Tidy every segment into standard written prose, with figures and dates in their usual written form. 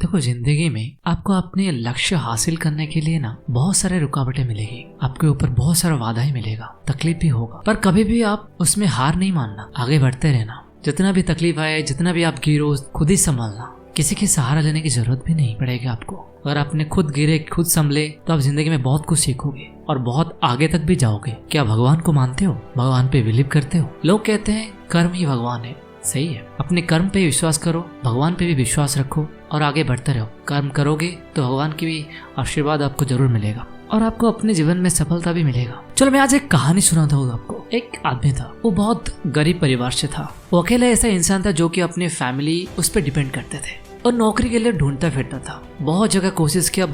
देखो, जिंदगी में आपको अपने लक्ष्य हासिल करने के लिए ना बहुत सारे रुकावटें मिलेगी, आपके ऊपर बहुत सारा वादा ही मिलेगा, तकलीफ भी होगा, पर कभी भी आप उसमें हार नहीं मानना, आगे बढ़ते रहना। जितना भी तकलीफ आए, जितना भी आप गिरो, खुद ही संभालना। किसी की सहारा लेने की जरूरत भी नहीं पड़ेगी आपको। अगर आपने खुद गिरे, खुद संभले, तो आप जिंदगी में बहुत कुछ सीखोगे और बहुत आगे तक भी जाओगे। क्या भगवान को मानते हो? भगवान पे बिलीव करते हो? लोग कहते हैं कर्म ही भगवान है। सही है, अपने कर्म पे विश्वास करो, भगवान पे भी विश्वास रखो और आगे बढ़ते रहो। कर्म करोगे तो भगवान की भी आशीर्वाद आपको जरूर मिलेगा और आपको अपने जीवन में सफलता भी मिलेगा। चलो मैं आज एक कहानी सुनाता हूँ आपको। एक आदमी था, वो बहुत गरीब परिवार से था। वो अकेला ऐसा इंसान था जो कि अपने फैमिली उस पर डिपेंड करते थे और नौकरी के लिए ढूंढता फिरता था। बहुत जगह कोशिश किया,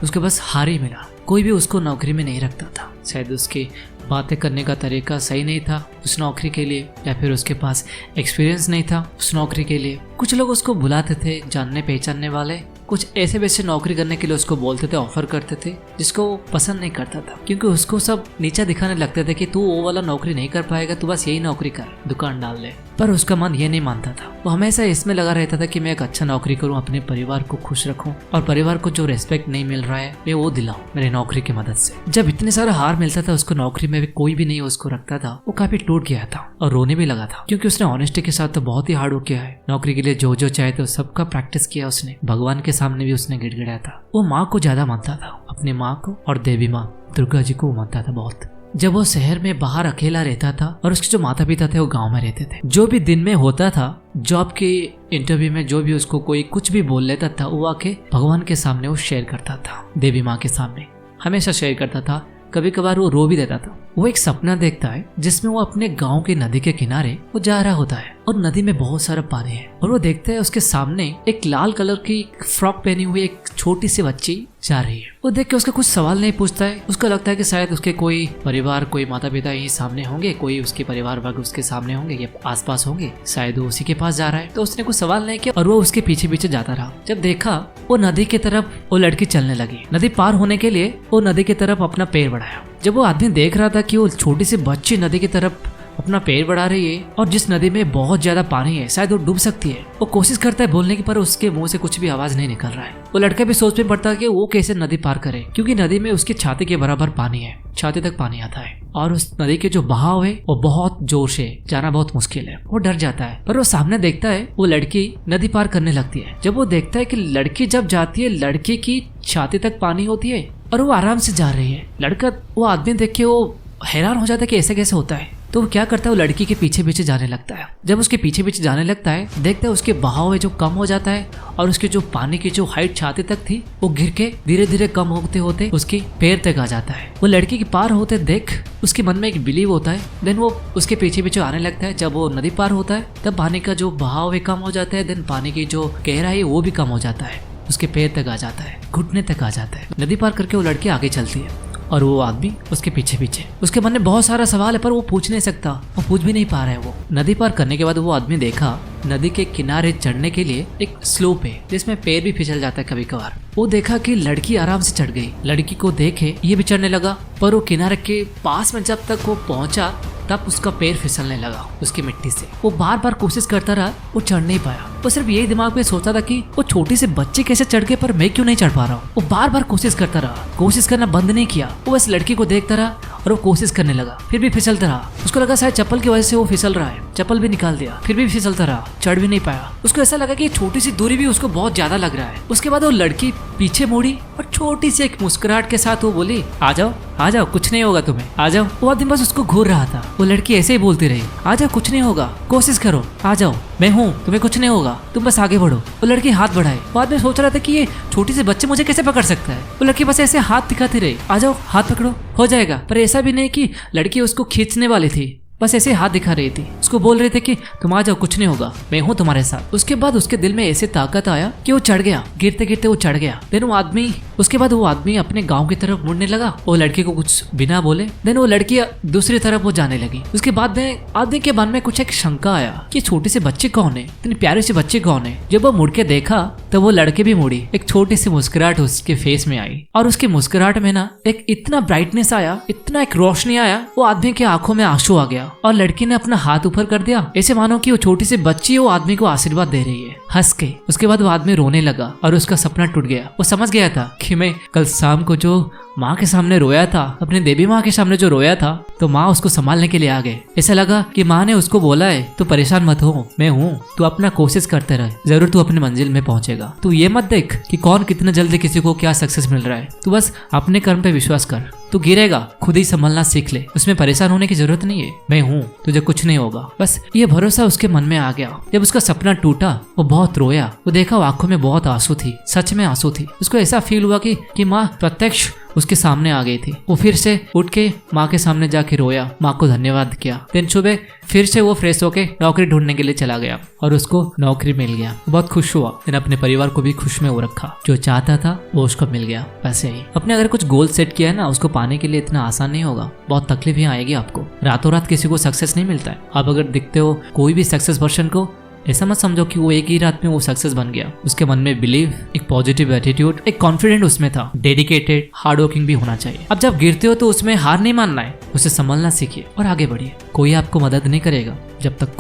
उसके बस हार ही मिला। कोई भी उसको नौकरी में नहीं रखता था। शायद उसकी बातें करने का तरीका सही नहीं था उस नौकरी के लिए, या फिर उसके पास एक्सपीरियंस नहीं था उस नौकरी के लिए। कुछ लोग उसको बुलाते थे, जानने पहचानने वाले, कुछ ऐसे वैसे नौकरी करने के लिए उसको बोलते थे, ऑफर करते थे, जिसको वो पसंद नहीं करता था, क्योंकि उसको सब नीचा दिखाने लगते थे कि तू वो वाला नौकरी नहीं कर पाएगा, तू बस यही नौकरी कर, दुकान डाल ले। पर उसका मन ये नहीं मानता था। वो हमेशा इसमें लगा रहता था कि मैं एक अच्छा नौकरी करूं, अपने परिवार को खुश रखूं और परिवार को जो रेस्पेक्ट नहीं मिल रहा है मैं वो दिलाऊं मेरे नौकरी की मदद से। जब इतने सारा हार मिलता था उसको नौकरी में भी, कोई भी नहीं उसको रखता था, वो काफी टूट गया था और रोने भी लगा था, क्योंकि उसने ऑनेस्टी के साथ तो बहुत ही हार्ड वर्क किया है। नौकरी के लिए जो जो चाहे तो सबका प्रैक्टिस किया उसने। भगवान के सामने भी उसने गिड़गिड़ाया था। वो माँ को ज्यादा मानता था, अपनी माँ को, और देवी माँ दुर्गा जी को मानता था बहुत। जब वो शहर में बाहर अकेला रहता था और उसके जो माता पिता थे वो गांव में रहते थे, जो भी दिन में होता था, जॉब के इंटरव्यू में जो भी उसको कोई कुछ भी बोल लेता था, वो आके भगवान के सामने वो शेयर करता था। देवी माँ के सामने हमेशा शेयर करता था। कभी कभार वो रो भी देता था। वो एक सपना देखता है जिसमें वो अपने गांव के नदी के किनारे वो जा रहा होता है और नदी में बहुत सारा पानी है और वो देखता है उसके सामने एक लाल कलर की फ्रॉक पहनी हुई एक छोटी सी बच्ची जा रही है। वो देख के उसका कुछ सवाल नहीं पूछता है। उसको लगता है कि शायद उसके कोई परिवार, कोई माता पिता यही सामने होंगे, कोई उसके परिवार वर्ग उसके सामने होंगे या आसपास होंगे, शायद वो उसी के पास जा रहा है। तो उसने कुछ सवाल नहीं किया और वो उसके पीछे पीछे जाता रहा। जब देखा वो नदी की तरफ वो लड़की चलने लगी। नदी पार होने के लिए वो नदी की तरफ अपना पैर बढ़ाया। जब वो आदमी देख रहा था कि वो छोटी सी बच्ची नदी की तरफ अपना पैर बढ़ा रही है और जिस नदी में बहुत ज्यादा पानी है, शायद वो डूब सकती है, वो कोशिश करता है बोलने की, पर उसके मुंह से कुछ भी आवाज नहीं निकल रहा है। वो लड़का भी सोच में पड़ता है कि वो कैसे नदी पार करे, क्योंकि नदी में उसकी छाती के बराबर पानी है, छाती तक पानी आता है और उस नदी के जो बहाव है वो बहुत जोर से, जाना बहुत मुश्किल है। वो डर जाता है, पर वो सामने देखता है वो लड़की नदी पार करने लगती है। जब वो देखता है कि लड़की जब जाती है, लड़की की छाती तक पानी होती है और वो आराम से जा रही है। लड़का, वो आदमी देख के वो हैरान हो जाता है कि ऐसे कैसे होता है। तो वो क्या करता है, वो लड़की के पीछे पीछे जाने लगता है। जब उसके पीछे पीछे जाने लगता है, देखता है उसके बहाव है जो कम हो जाता है और उसके जो पानी की जो हाइट छाती तक थी वो गिर के धीरे धीरे कम होते होते उसके पैर तक आ जाता है। वो लड़की के पार होते देख उसके मन में एक बिलीव होता है। देन वो उसके पीछे पीछे आने लगता है। जब वो नदी पार होता है तब पानी का जो बहाव है कम हो जाता है। देन पानी की जो गहराई है वो भी कम हो जाता है, उसके पैर तक आ जाता है, घुटने तक आ जाता है। नदी पार करके वो लड़की आगे चलती है और वो आदमी उसके पीछे पीछे। उसके मन में बहुत सारा सवाल है पर वो पूछ नहीं सकता, वो पूछ भी नहीं पा रहा है। वो नदी पार करने के बाद वो आदमी देखा नदी के किनारे चढ़ने के लिए एक स्लोप है जिसमें पैर भी फिसल जाता है कभी कभार। वो देखा कि लड़की आराम से चढ़ गई। लड़की को देखे ये भी चढ़ने लगा, पर वो किनारे के पास में जब तक वो पहुंचा तब उसका पैर फिसलने लगा उसकी मिट्टी से। वो बार बार कोशिश करता रहा, वो चढ़ नहीं पाया। वो सिर्फ यही दिमाग में सोचता था कि वो छोटी से बच्चे कैसे चढ़ गए, पर मैं क्यों नहीं चढ़ पा रहा हूँ। वो बार बार कोशिश करता रहा, कोशिश करना बंद नहीं किया। वो बस लड़की को देखता रहा और वो कोशिश करने लगा, फिर भी फिसलता रहा। उसको लगा शायद चप्पल की वजह से वो फिसल रहा है, चप्पल भी निकाल दिया, फिर भी फिसलता रहा, चढ़ भी नहीं पाया। उसको ऐसा लगा कि छोटी सी दूरी भी उसको बहुत ज्यादा लग रहा है। उसके बाद वो लड़की पीछे मुड़ी और छोटी सी एक मुस्कुराहट के साथ वो बोली, आ जाओ आ जाओ, कुछ नहीं होगा तुम्हें, आ जाओ। वो आदमी बस उसको घूर रहा था। वो लड़की ऐसे ही बोलती रही, आ जाओ, कुछ नहीं होगा, कोशिश करो, आ जाओ, मैं हूँ, तुम्हें कुछ नहीं होगा, तुम बस आगे बढ़ो। वो लड़की हाथ बढ़ाए। वो आदमी सोच रहा था कि ये छोटी से बच्चे मुझे कैसे पकड़ सकता है। वो लड़की बस ऐसे हाथ दिखाती रही, आ जाओ, हाथ पकड़ो, हो जाएगा। पर ऐसा भी नहीं कि लड़की उसको खींचने वाली थी, बस ऐसे हाथ दिखा रही थी। उसको बोल रहे थे कि तुम आ जाओ, कुछ नहीं होगा, मैं हूँ तुम्हारे साथ। उसके बाद उसके दिल में ऐसे ताकत आया कि वो चढ़ गया, गिरते गिरते वो चढ़ गया। फिर वो आदमी उसके बाद वो आदमी अपने गांव की तरफ मुड़ने लगा। वो लड़की को कुछ बिना बोले देन वो लड़की दूसरी तरफ वो जाने लगी। उसके बाद आदमी के मन में कुछ एक शंका आया कि छोटे से बच्चे कौन है, इतने प्यारे से बच्चे कौन है। जब वो मुड़ के देखा तो वो लड़के भी मुड़ी। एक छोटी सी मुस्कुराहट उसके फेस में आई और उसकी मुस्कुराहट में ना एक इतना ब्राइटनेस आया, इतना एक रोशनी आया, वो आदमी के आंखों में आंसू आ गया और लड़की ने अपना हाथ ऊपर कर दिया, ऐसे मानो कि वो छोटी सी बच्ची वो आदमी को आशीर्वाद दे रही है हंस के। उसके बाद वो आदमी रोने लगा और उसका सपना टूट गया। वो समझ गया था कि मैं कल शाम को जो माँ के सामने रोया था, अपनी देवी माँ के सामने जो रोया था, तो माँ उसको संभालने के लिए आ गए। ऐसा लगा कि माँ ने उसको बोला है तू परेशान मत हो, मैं हूँ, तू अपना कोशिश करते रहे, जरूर तू अपनी मंजिल में पहुंचेगा। तू ये मत देख कि कौन कितने जल्दी किसी को क्या सक्सेस मिल रहा है, तू बस अपने कर्म पे विश्वास कर। तू गिरेगा, खुद ही संभलना सीख ले, उसमें परेशान होने की जरूरत नहीं है, मैं हूँ, तुझे कुछ नहीं होगा। बस ये भरोसा उसके मन में आ गया। जब उसका सपना टूटा वो बहुत रोया। वो देखा आंखों में बहुत आंसू थी, सच में आंसू थी। उसको ऐसा फील हुआ कि माँ प्रत्यक्ष उसके सामने आ गई थी। वो फिर से उठ के माँ के सामने जाके रोया, माँ को धन्यवाद किया। दिन सुबह फिर से वो फ्रेश होके नौकरी ढूंढने के लिए चला गया और उसको नौकरी मिल गया। बहुत खुश हुआ, लेकिन अपने परिवार को भी खुश में वो रखा। जो चाहता था वो उसको मिल गया। वैसे ही अपने अगर कुछ गोल सेट किया है ना, उसको पाने के लिए इतना आसान नहीं होगा, बहुत तकलीफ ही आएगी आपको। रातों रात किसी को सक्सेस नहीं मिलता है। आप अगर दिखते हो कोई भी सक्सेस पर्सन को, ऐसा मत समझो कि वो एक ही रात में वो सक्सेस बन गया। उसके मन में बिलीव, एक पॉजिटिव एटीट्यूड, एक कॉन्फिडेंट उसमें था, डेडिकेटेड, हार्ड वर्किंग भी होना चाहिए। अब जब गिरते हो तो उसमें हार नहीं मानना है, उसे संभलना सीखिए और आगे बढ़िए। कोई आपको मदद नहीं करेगा जब तक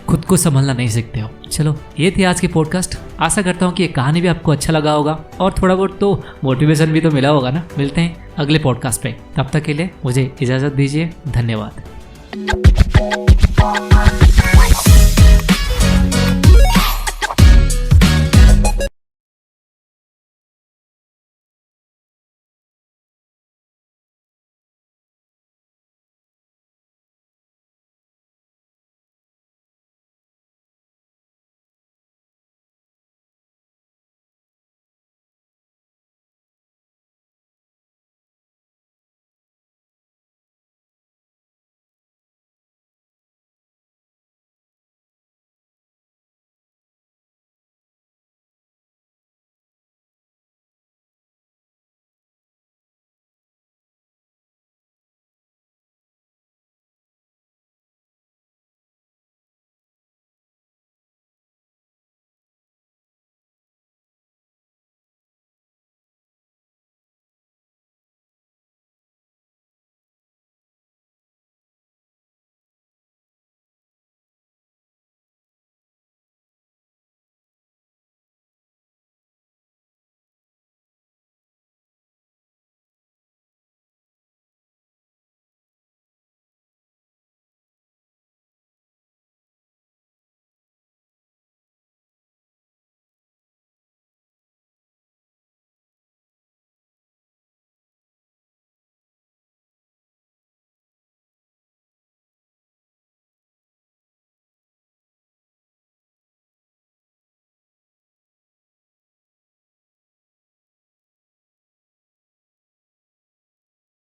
खुद को संभलना नहीं सीखते हो। चलो, ये थी आज की पॉडकास्ट। आशा करता हूँ कि ये कहानी भी आपको अच्छा लगा होगा और थोड़ा बहुत तो मोटिवेशन भी तो मिला होगा ना। मिलते हैं अगले पॉडकास्ट पे, तब तक के लिए मुझे इजाजत दीजिए। धन्यवाद।